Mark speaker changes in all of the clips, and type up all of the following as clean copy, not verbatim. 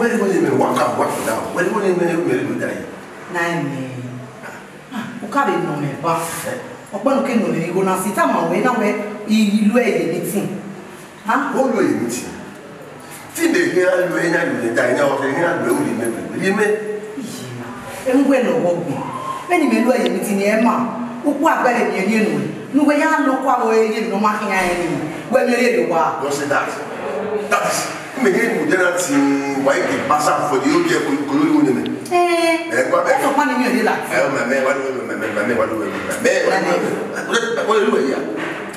Speaker 1: Where do you mean walk up, walk down? Where do you mean die?
Speaker 2: Nine. O cara não me bate. O quando que não me digo na cita mal, não é e lo é anything. Ah?
Speaker 1: What do you mean? Tin de here lo enya lo die na o se here lo uri me. Yime.
Speaker 2: Engwe no wogu. Beni me lo é anything e ma. O ku agbere bi eni enu. Nu we ya lo kwa wo eni no ma kian eni. We me le wa.
Speaker 1: Don't say that. That is me here mo dey that why the pass for the old people ko lo ni me. Kwa be.
Speaker 2: So pa ni mi o dey la.
Speaker 1: Me what do me ya.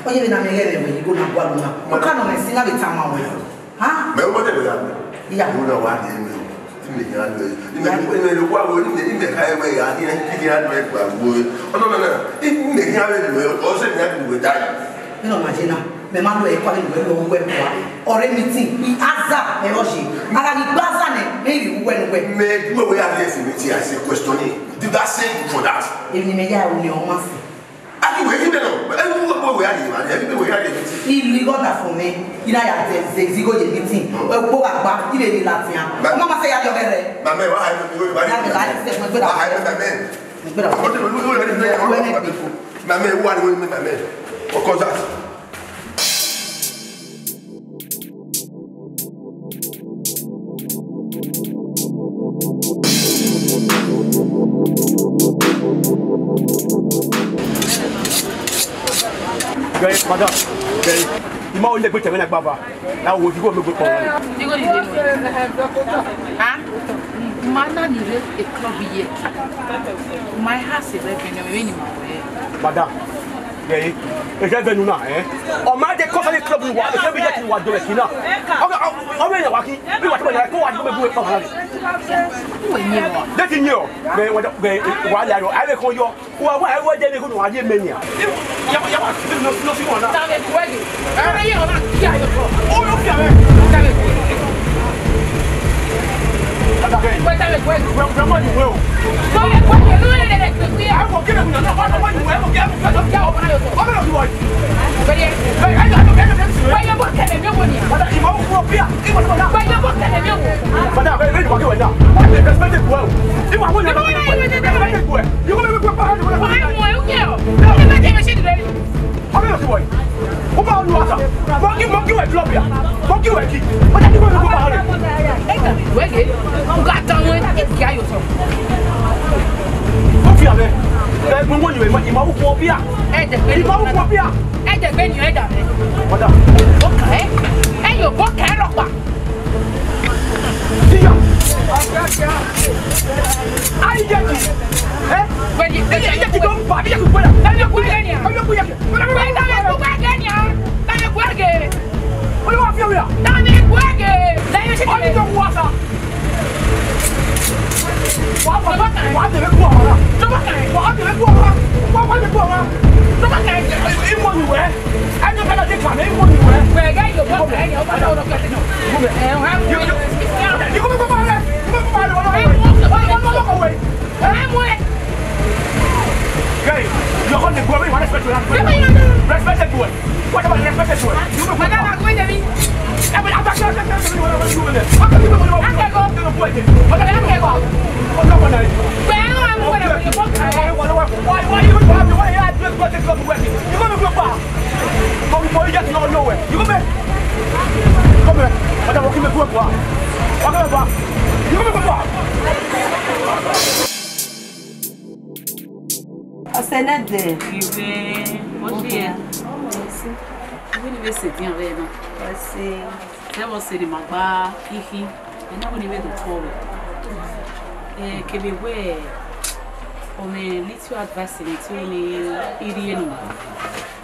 Speaker 2: Oye na me gere me go na gwa na. O ka no me singa be tama wo. Ha?
Speaker 1: Me wo dey ya.
Speaker 2: Ya.
Speaker 1: Mo na wa dey me. Ti me ya lo. Ni me lo kwa wo ni me ka e we ya ni ki ya lo e gba wo. No. Ni me ya lo o se me ya do die.
Speaker 2: No imagine. Me ma lo e kwa lo lo we kwa. Ore meeting I aza e oji. Ara ni gbaza ne me ri we.
Speaker 1: Me do we ya dey meeting I say questioning. Did that say for that?
Speaker 2: Èmi me ya o ni o ma si.
Speaker 1: Ani we him no. We ya dey man. Every we ya dey meeting.
Speaker 2: Ilu igota fún mi. Ina ya te zigo je meeting. O po agba ile ni latin. O ma say ya yo bere.
Speaker 1: Mama wa ha me go ba.
Speaker 2: Ya me la se mo gbeda.
Speaker 1: Wa ha me mama.
Speaker 2: Gbeda.
Speaker 1: Mama wa ni we mama. O cause that.
Speaker 3: Guys, madam, guys, you might only go to me Baba. Now, would you go to the club?
Speaker 4: You go to huh? Man, need a club here. My house is revenue.
Speaker 3: Madam, guys, it's revenue now, eh? Or my day coffee club you want, if you get to what do it now. Okay, I'm walking. You want to go and do it for her. That's in you. While I will call you, who are why they go to Armenia. Nothing on that.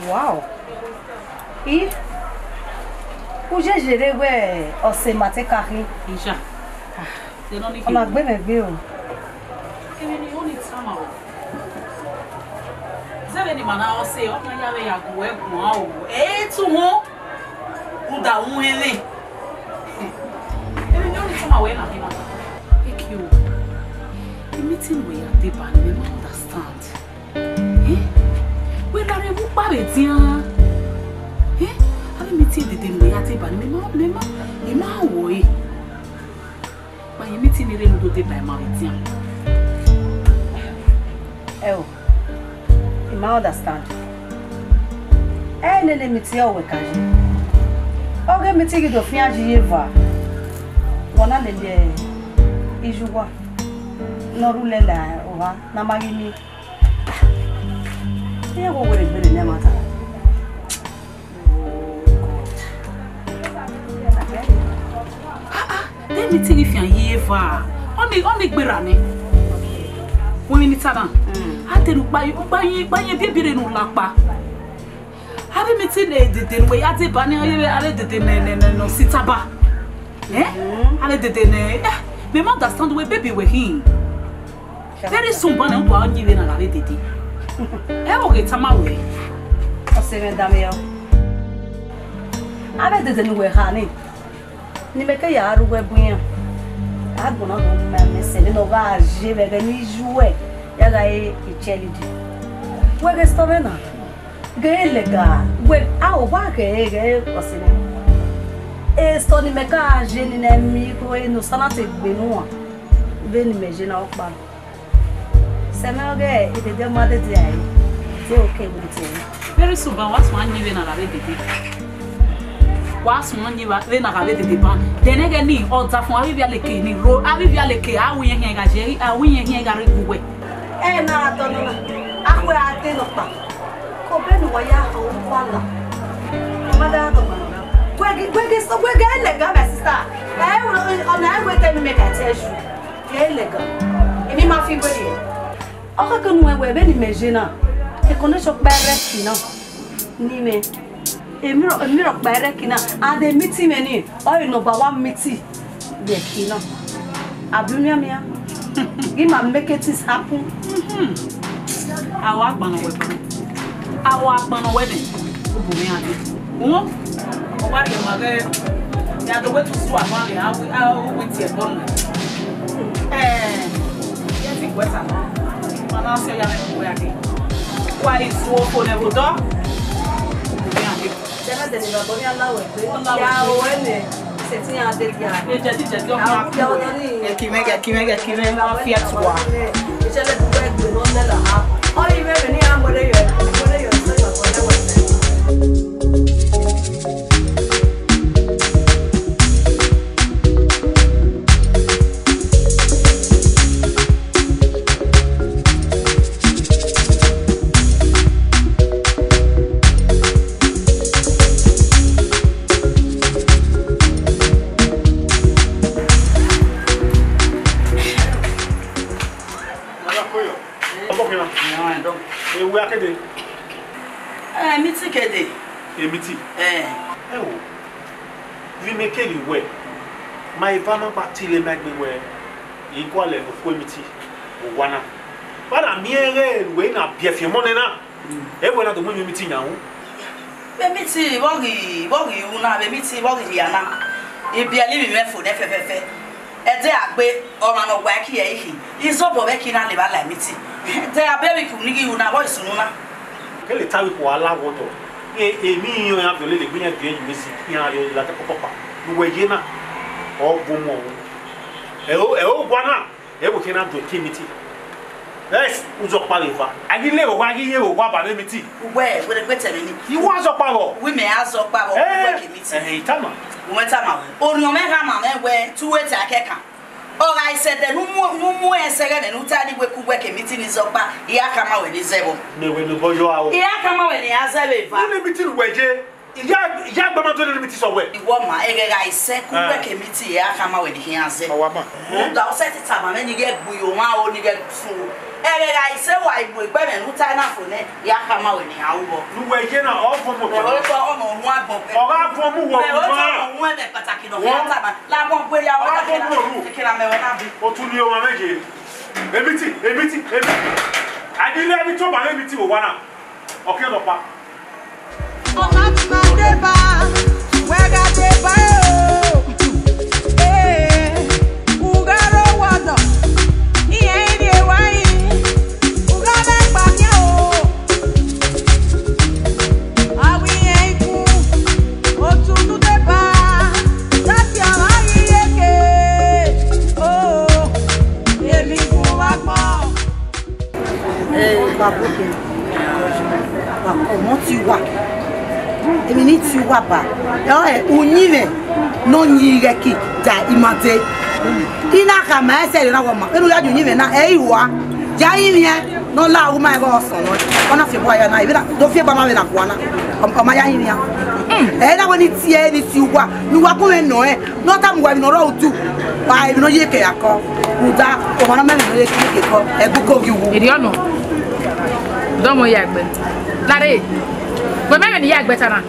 Speaker 5: Wow. E o jejere we ose mate kari.
Speaker 4: Ija.
Speaker 5: Ona gbe me gbe o.
Speaker 4: Kemi ni oni tama o. Zebe ni mana ose o na ya we ya go e gun a o. Tu ho. U da un ele. Kemi ni oni tama we na bi na. Thank you. The meeting we at the band me understand. We la re bu pa be tian. Have meeting the day we at the band me ma wo e. Bah, il m'est tiré nous doter par maritien.
Speaker 5: Oh, you might understand. Eh, nene miti o wekaji. Oge miti gido fianji yeva. Wana lele ijuwa. Norule la owa na magini. Ye go wele bele ne mata.
Speaker 4: They miti gi fian yeva. On est gbérane. Wọ́n ní tàdá. Àtẹnu gbayin bíbire nù lápá. Àbí mi ti lè dèdè nù ya dé bá ní alẹ́ dèdè nù sítaba. Alẹ́ dèdè nù. Me ma understand we baby we hin. Very soon ba na ndo a nyi na alẹ́ dèdè. O ge tama we.
Speaker 5: O se me dame yo. Alẹ́ dèdè nù we ha ni. Ni me ke ya ru we buyan. Agona go me se no va agir avec ni jouer. Ya ga e chelidi. We ge sto vena. Ge lega. We o va ge o se ne. E sto ni me ka agir ni na mi ko e no sana te gbe nu. Be ni me je na o pa. Se me ge e de ma de di ai. Ti okay with it.
Speaker 4: Very soon ba was one nyi na alẹ́ dèdè. Was one nyi na alẹ́ dèdè ba. Denege ni oza fun ari bi aleke ni ro ari bi aleke awu yen ga jeri awu yen ga reguwe
Speaker 5: na to no akwe ate no pa ko be no wa ya ho kwala ma da do ma gwege so gwege elega my sister ona we te me ka teshu elega emi ma fi gwege o ka kanu we be ni mejina e kono so pere kina ni me Emiro pere kina and the meeting many or number one meeting the kina abumia mia give my make it happen
Speaker 4: our agban wedding obumi ade wo o wa de mage ya do wetu so amale how we tie bon yes it was mana se ya me ake why is so for the do obumi ade
Speaker 5: Jana de la bonia la we ya o ene se ti a de dia
Speaker 4: e je o ma e ki me ma fi atwa
Speaker 5: e je le do egbe no le la ha o yi me ni amore yo so yo ko le we
Speaker 2: Miti kede.
Speaker 6: Miti. Vi me ke li we. Ma ivana parti le magbe we. Iko le ko miti. O wana. Bana miere we na biefie monena. E we na do mo miti nya ho.
Speaker 2: Be miti bogi una be miti bogi yana. E bia li mi mefo de fefefe. E de agbe o ma no gwa ki ye ihi. Izo bo be ki na le ba la miti. Te abebi ku nigi una boy sununa.
Speaker 6: Kele tawi ko ala woto mi yo ya vele le gbiyan de yin mesi yan yo la te popopa nuwe ye na o bomo e o gwana e bo kina do kimiti yes uzo pa le fa agile o wa giye o wa ba le miti
Speaker 2: we de gbete mi ni
Speaker 6: iwo azo pa bo
Speaker 2: we me azo pa bo we kimiti
Speaker 6: itama
Speaker 2: o metama ori o me ha ma me we tuwe ta keka Ora isede numu esere ne nutani gwe kemiti ni zopa iya kama we ni zebo
Speaker 6: me we no boyo awo
Speaker 2: iya kama we ni azebe va
Speaker 6: ni miti weje ya gba ma to ni miti so we
Speaker 2: iwo ma egega ise gwe kemiti iya kama we ni hianze
Speaker 6: wa ma
Speaker 2: da o seti tama me ni ge gbuyo ma o ni ge fu egega ise wa igbo igbe me nutani na fo ne iya kama we ni awubo
Speaker 6: nu weje na o fo mo
Speaker 2: o ko o mo hu agbon pe
Speaker 6: o ga fo mu wo ma
Speaker 2: o hu e be pataki no ya tama la mo gbe ya o kira me wona bi
Speaker 6: o tun ni o ma meje emiti adile abi to ba emiti wo wana o ke do pa
Speaker 7: o ma ti ma de ba we ga de ba ugaro wado iye ide wai ugala pa mi o awi e ku o tunu de ba tati ara iye ke o
Speaker 5: bókè. Ọmọ ti wà. Èmi ní ti wà bá. Oyin rẹ̀ no nyi rẹ̀ kì já ìmọ̀tẹ́. Iná kà máa ẹsẹ̀ rẹ̀ náà wọ̀ mà. Inú yájú oyin rẹ̀ náà ẹ̀ ìwà. Já yín yẹn no la o máa ẹ̀rọ ọ̀sán náà. Wọ́n náà fi bọ́ ayọ̀ náà. Ìbí náà tó fi bọ́ máa rẹ̀ nà kúwa náà. Ọmọ yá yín yẹn. Na wani tie ni ti wa ni wa ko no no ta mu wa ni ro tu ba ibi no ye ke akọ uda o ma na me no ye ke ko e bu ko gi wu
Speaker 4: iri ono do mo ya gbe lare we me ni ya gbe tana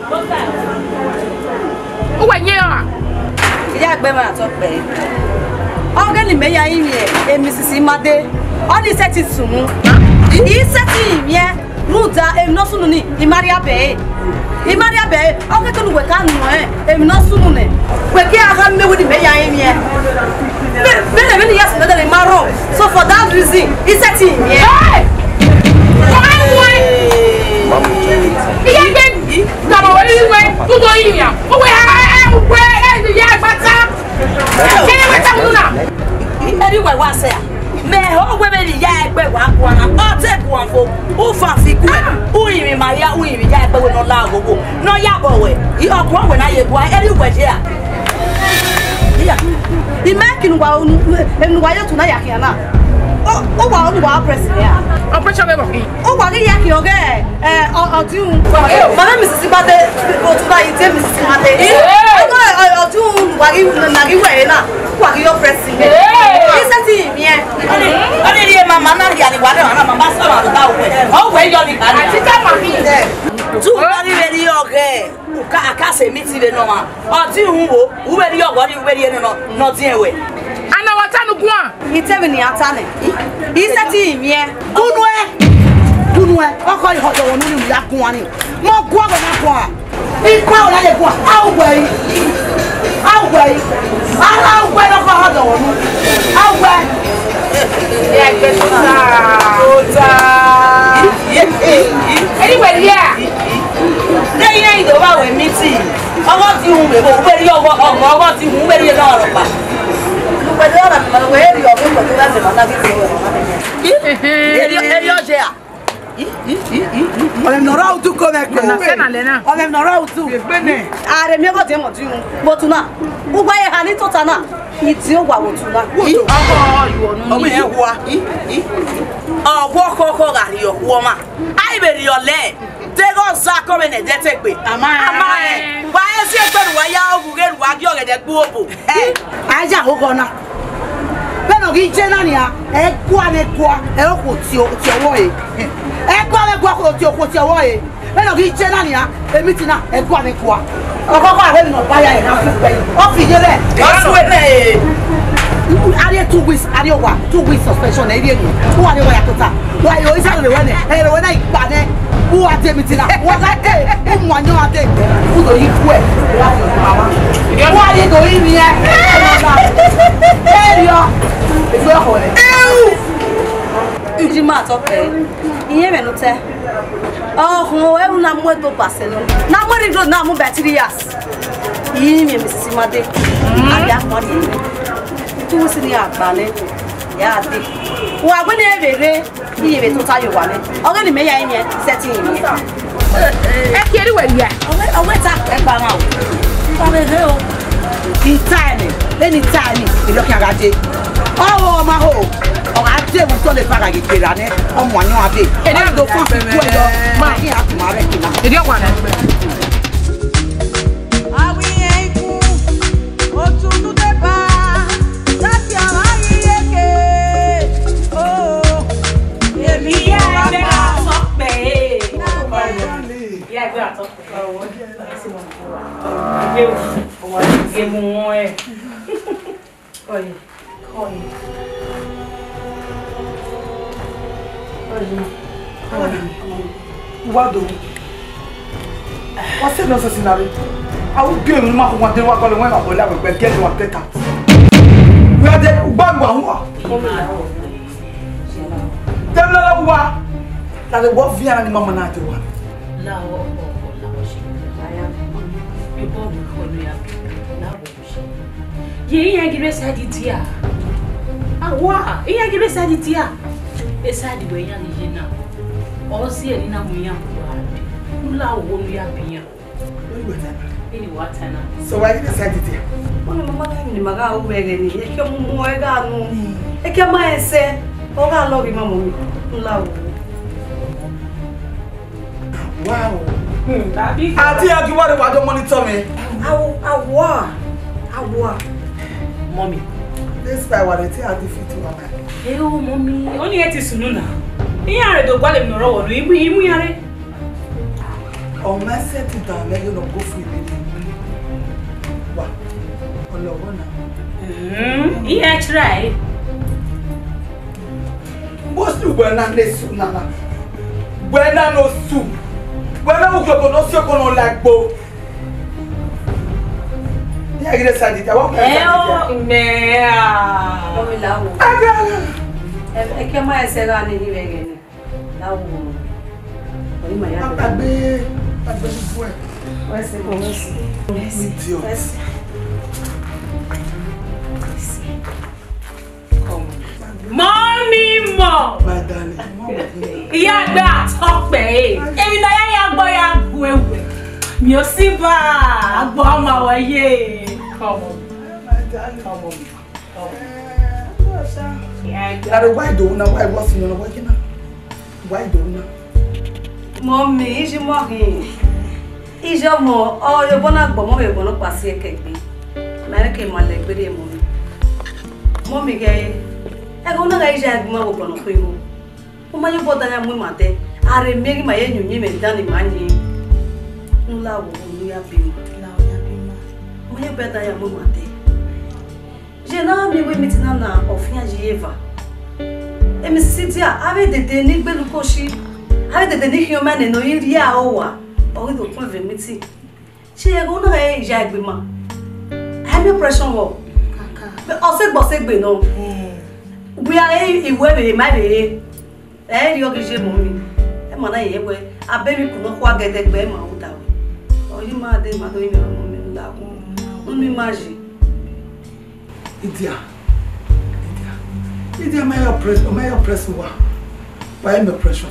Speaker 4: o wa nye o
Speaker 5: ya gbe ma to pe o ge ni me ya yin e Mrs. Imade o di set sumu i set mi e ruda e no sunu ni Imaria be Imaria be o ke to we kan no e mi no sunu ne we ki aka me we di me ya yin e me yes no dey maro so for that reason he set him yeah
Speaker 4: iye gbe na mo we tu do yin ya o we ya gbata ke ni gbata mu na
Speaker 2: eri we wa se me ho we be ya egbe wa kwa na o te kwa fo o fa fi ku o yin Maria o yin ya egbe we no la gogo no ya bo we I okwo we na ye bua eri we je a iya I make nu wa yo tu na ya kia na o wa president ya
Speaker 4: operation be bo
Speaker 2: o wa ya ki oge odun mama Mrs. Imade o tu na ite Mrs. Imade odun wa ri na ri we na wa ri yo president ise ti mi e oni ri mama na ri ani wa na mama so na da o we yo ni kan ati ta ma mi tu ri we ri oge ka akase mi ti le no ma o ti hu wo u we ri ogo ri we ri no ti ewe
Speaker 4: ana wata nu gwa
Speaker 2: ite mi ni atane ise ti mi e
Speaker 5: Kunu e o ko ho do wonu ni ya kun ani mo gwa go na kwa I kwa o la le kwa au gwe ala gwe no ko ho do wonu au gwe
Speaker 4: ya gbe ota anyway yeah
Speaker 2: lẹ́yìn do ba we meeting owo ti hun be bo pe ri owo ti hun be ri na ro pa lu pe do ra mi we ri o pe to ba se ma na ki se eri o je a
Speaker 5: on no ra tu ko me ko
Speaker 4: na se na le na
Speaker 5: on no ra tu
Speaker 2: are mi ko te mo ti hun mo tu na u gba ye ha ni to ta na I ti o wa wo tu na
Speaker 5: o me e wa
Speaker 2: ọwọ́ kọ́kọ́ rà rí ọ̀pọ̀ ma àìbèrè ọ̀lẹ́ tẹ́gọ́ sákọ́ rẹ̀ nẹ̀dẹ́ tẹ́ pé àmá ẹ̀ wà á sí ẹgbẹ̀rún wa yá ọ̀gùn rẹ̀ wà bí ọ̀rẹ̀dẹ̀ gbóòbò
Speaker 5: aja àkókò náà bẹ́ẹ̀ náà kì í jẹ́ náà nìyà ẹ̀kọ́ àmẹ́kọ́ ẹ̀rọ kò tí ọwọ́ yìí ẹ̀kọ́ àmẹ́kọ́ kò tí ọwọ́ yìí bẹ́ẹ̀ náà kì í jẹ́ náà nìyà èmi ti náà ẹ̀kọ́ àmẹ́kọ́ ọkọ̀kọ́ àwẹ̀ nínú ọ̀bá yà ẹ̀ náà fún pẹ̀lú ọ́fì yẹn bẹ́ẹ̀ Are 2 weeks, are 2 weeks suspension na area ni. Who are you yakota? Why you isa le wene? Eh le wene ipa ne. Who are them tina? What like eh? Who wanyo ate? Who do you kwe? Who are you doing here? Eh yo. It's your hole.
Speaker 2: Uji ma to pe. Iye me no te. Oh, e una mo to passe no. Na mo ri do na mo bacterias. Yi mi Mrs. Imade. Ada mo di. Tu si ni agbale ya de wa gbe ni ebere iye be to tayo wale oge ni meya yin setting yin
Speaker 4: e ki eri we ya
Speaker 2: owe ta e gba ma o ta be he o anytime e lo ki agaje o ma ho o ga je bu to le para ge pera ne o mo anyo ade e na do fun fi ku e lo ma ki a ma re ki na
Speaker 4: eri o wa na
Speaker 7: Awi eku otunu de ba
Speaker 3: Guardo. Você não assassinaram. A o que eu não contei uma coisa, não olhar para que não atenta. O banco a rua. Tem lá o bar. Lá o bar vinha na mamãe na tua.
Speaker 2: la o la o shi aya e bo mi ko lu ya la o shi ye ya gire sa di dia awa e ya gire sa di dia e sa di we ya ni na
Speaker 4: O si eni na munya kwa. Nula wo nu ya biya. Ini watana.
Speaker 8: So why you decide it?
Speaker 5: Mama ni maga ubege ni. Eke mumu ega nu. Eke ma ese. Oga lo bi mama mi. Nula wo.
Speaker 8: Wow. Ati agi wa de monitor me.
Speaker 5: Awa.
Speaker 4: Mommy.
Speaker 8: This by what it are defeat to mama.
Speaker 4: Eh o mommy, oni eti sunu na. Iyare do gwale mi ro wo imu yare.
Speaker 8: O ma set it down let you no go free baby. Wa. Olowo na.
Speaker 4: Iya try.
Speaker 8: Most you when na nesu na. When na no soup. When na go no see ko no like bo. Ya gire sadi ta wa ko.
Speaker 5: Omi lawo. Eke ma ese ga ni ibege ni. Lawo. Oyi ma ya.
Speaker 8: Agbe bu e.
Speaker 5: Wese.
Speaker 4: Mommy mo.
Speaker 8: My darling.
Speaker 4: Iya gbe atope Èmi na ya gbo ya gwewe. Mi o si ba agbo ma waye. Come on.
Speaker 8: My darling.
Speaker 4: Come on.
Speaker 8: Why do na why was you no working now? Why do na?
Speaker 5: Mommy, iji mo hin. Iji mo o yo bona gbo mo be bona pasi ekegbe. Na ke ma le gbere mo. Mommy ge ego na ga iji agma wo bona kwiwo. O ma yo boda ya mu mate. Are meri ma ye nyunyi me dani manyi. Nla wo nu ya bi mo. Mo ye beda ya mu mate. Je na mi we mitina na ofia Jehova. Emi sitia ave dede ni gbelu koshi. Ave dede ni human no iri a owa. O do kun ve miti. She ego na ga ija egbe ma. I no pressure wo. Kaka. O se gbe no. We are iwe be ma be. Ri o gije mo mi. E mo na ye we abemi kuno kwa gede gbe ma o dawe. O yi ma de ma do imi mo mi nda ko. O mi maji.
Speaker 8: Idia, my oppressor. Why am I pressure?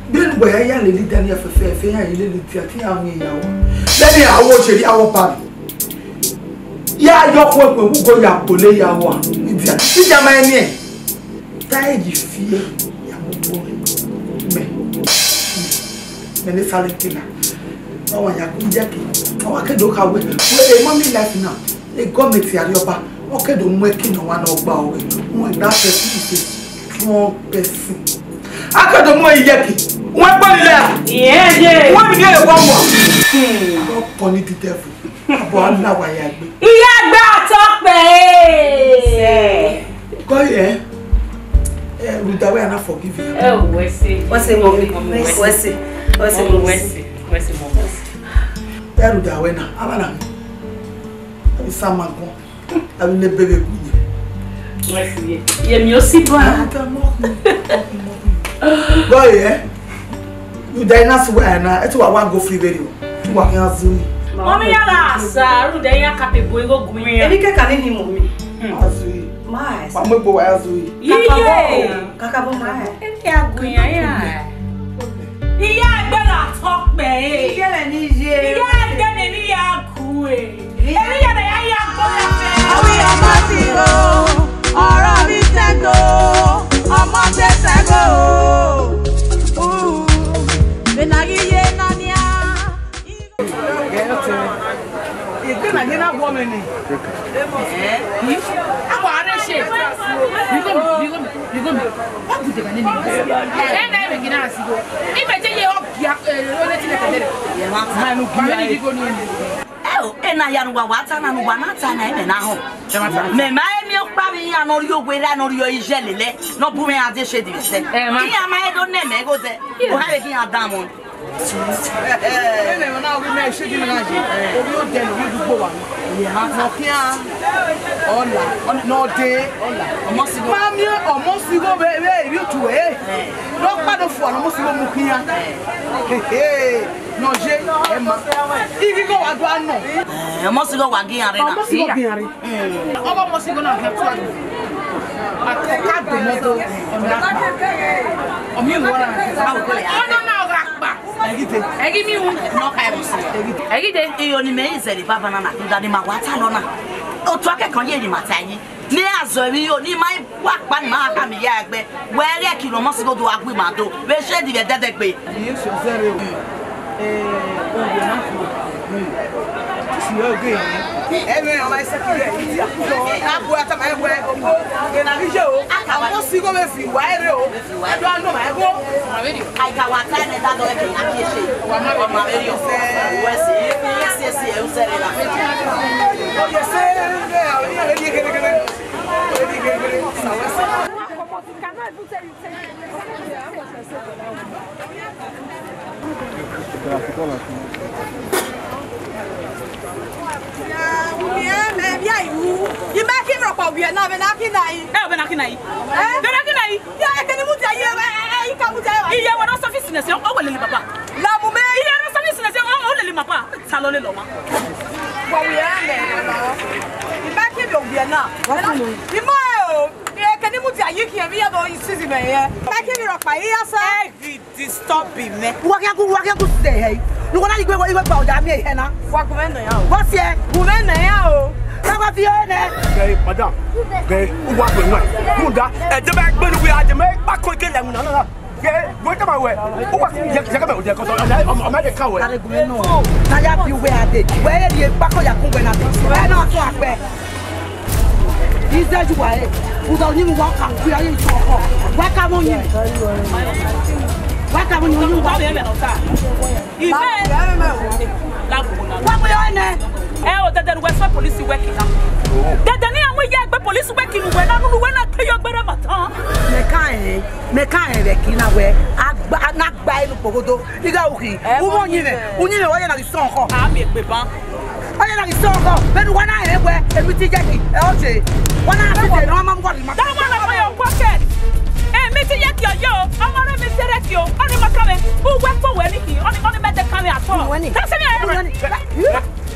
Speaker 8: Then where I am, lady Daniel for fair, and lady Tiatia, me. Let me watch it, our party. Yeah, your work will go ya, Pole, ya one. Idia, my name. Tired you fear, young boy. Me silent killer. Oh, I am Jackie. Oh, I can look away. Where a mommy life now. A government here, okay, don't make no one about it. That person is a strong person. I can't do yaki. One body there. Yeah. One day, one more. God punish the devil. About now, I am.
Speaker 4: Yeah, talk, babe.
Speaker 8: Go here. With the way I forgive you.
Speaker 4: Oh, what's it, mommy? What's it?
Speaker 8: There, with the way now. I'm Sama ko. Abi le bebe kunye.
Speaker 4: Merci. Ye mi aussi ba.
Speaker 8: Boy, you dynasty where na. Eto wa wan go free video. You wa kan azu.
Speaker 4: Mommy ya la sa, ru de ya capable go gun ya.
Speaker 5: Ebi ke kan ni mommy.
Speaker 8: Azu.
Speaker 5: Mai.
Speaker 8: Wa mo go wa azu.
Speaker 4: Iye.
Speaker 5: Kaka bo mai.
Speaker 4: Ebi agun ya ya. Iya gbe la talk be.
Speaker 5: Iye le ni je.
Speaker 4: Iya gbe ni ya ku e. Ebi ya na ya gbo ya fe.
Speaker 7: Awi amatiro, ọ̀rọ̀ mi tego, ọmọ te tego. Benagi ye nania.
Speaker 8: Ike na gina bo me ni.
Speaker 4: Abo are she. You go. What do you mean? Na me gina asigo. Ibe je ye obia lo le ti le kedere. Ma nu bi go ni.
Speaker 2: Ena ya nuwa wata na nuwa na ta na eme na ho me ma emi okpa mi ya no ri ogwe ra no ri o ije lele no bu me ade she di se iya ma e do ne me go ze o ha be kin adamu
Speaker 8: Ene na we me she di na je. Obi o de no bi gbo wa. No kia. Ola, no de, ola. Omo si go. Mami, omo si go be bi tu e. No pa do fu omo si go mu kia. No je, e ma. Ibi go wa do ano.
Speaker 2: omo si go wa gin are na
Speaker 8: Omo si go gin are. Omo si go na he tu ado. Atoka do modo.
Speaker 4: Omi wora. No rakpa. Egi mi un no kai musi. Egi de
Speaker 2: iyo ni me izeli baba na nakunda ni mawata no na. Otu akekon ye ni matayi. Ni azo mi yo ni mai wa pa ni ma ka mi ya egbe. Were kilo mo si godo agbe ma do. Be se di be dedegbe.
Speaker 8: Yesu zere o. O na fu. Si o ge. Eme o mai sekire iti akuso. Abu ata mai we. Ge na rije o. Amo si go me fi wa ere o. Edo ando mai go.
Speaker 2: Ai ka wa ta ne da do e ke akiese. Wa ma be yo se. We si e usere la.
Speaker 8: O ye se e di ke.
Speaker 3: Okay, madam. Okay, what we want? Munda, the back when we are the make back quick and no. Yeah, go to my way. What you can do? I'm at the car.
Speaker 8: Na ya bi we ade. Where the back of your company. Where not so akpe. Is that you are? Who don't even walk and we are in talk. Why come on you? Why come on you? What we on there?
Speaker 4: Oh, that was for police working. That the name we get police working when I pay your better matter.
Speaker 8: Me can't working away. I not buy the pogodo. You go okay. Who won't you? Who knew why you're song? I'm a paper. I am song. But when I have where everything Jackie, LJ. When I have to know, I'm going to
Speaker 4: my own pocket. And Mr. Yakio, I'm on a Mr. Yakio, on the Macame, who went for anything, only met the camera at all. That's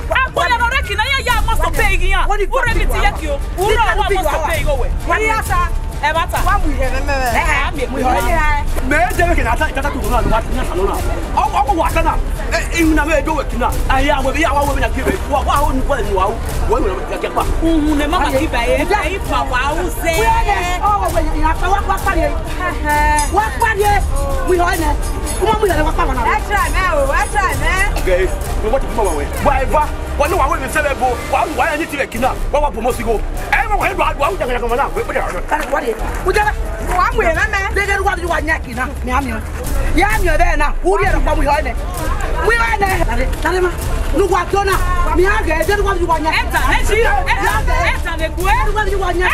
Speaker 4: I'm going to reckon I must have paid you. What if you take you? Who must have paid away? What is that? What we have, we are.
Speaker 3: May they can attack that to run what Nasalona. Oh, what can I? Even I do it now. I am with our women at Quebec. What wouldn't when we get back? Who never keep a papa who say, oh, when you have to what party? We are in it.
Speaker 5: That's right now.
Speaker 3: Okay, what tomorrow? Why, what do I want to say? Why I need to get up? What promote to go? Everyone, what are you going to come
Speaker 8: What is one way, man? They don't want you are necking. Yeah, you're there now. Who are we on it? We are there. Look what Donna. Miaga, they don't want you on your enter. And she enter the where when you want your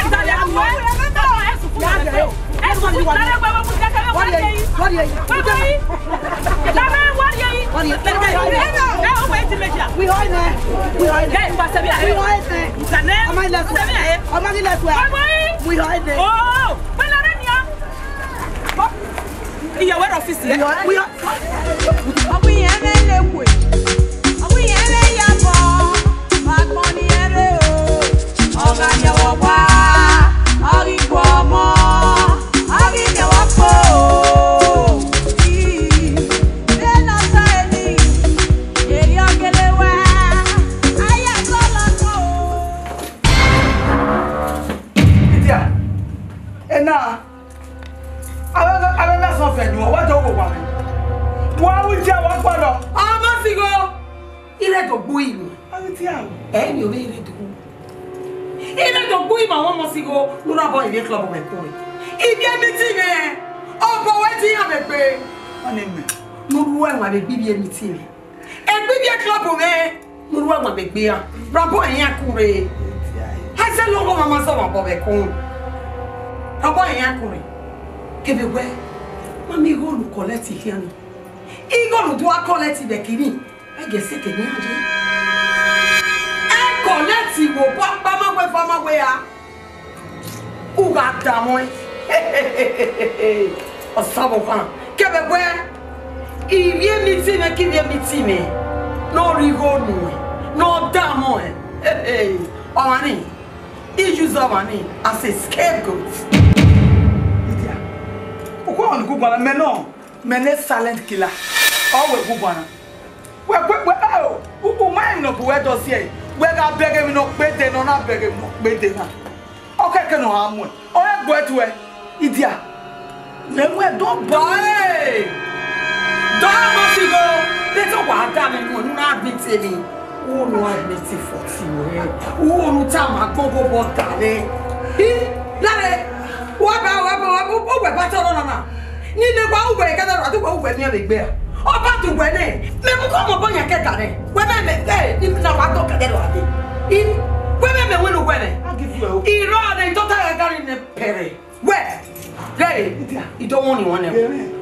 Speaker 8: no rigor, no damn. Money. He used our money as a scapegoat. on Gubana, Menon, Mene silent killer. Always Gubana. Well, who mind no where does he? Where I beg him no better, no not beg him no better. Okay, can no harm. Oh, I go to it. Idiot. Then don't buy. Don't must go. Let's go. I damn not admit me. Who no admit it for you? Who no time I go botale? Lare. What battle on? Ni ne ba u be ka da ro ba u be ni be gbe. O ba tu gbe ne. Me mu ko mo bo yan ke ta ne. We me ni na wa to ka de ro ade. In we me we no gbe ne. I give you. Iro de to ta ga ri ne pere. Where? Hey, you don't want anyone else.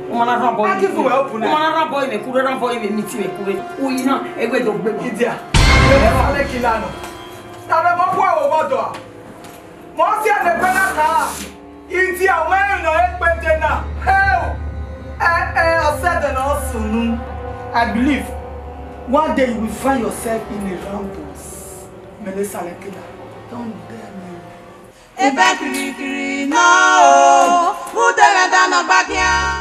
Speaker 8: Woman, I boy. I give you help. Woman, I boy me kure ran boy me meet me kure. O yi na egbe do gbe. Idia. Le fa le kilano. Ta be mo po o bodo. Mo si ade pe na ka. Iti àwọn no ekpete na. Hell. I said and also I believe one day you will find yourself in a rambles. Melissa Lekina. Don't dare me.
Speaker 7: Ebe kiri kiri no, who tell me that no back here?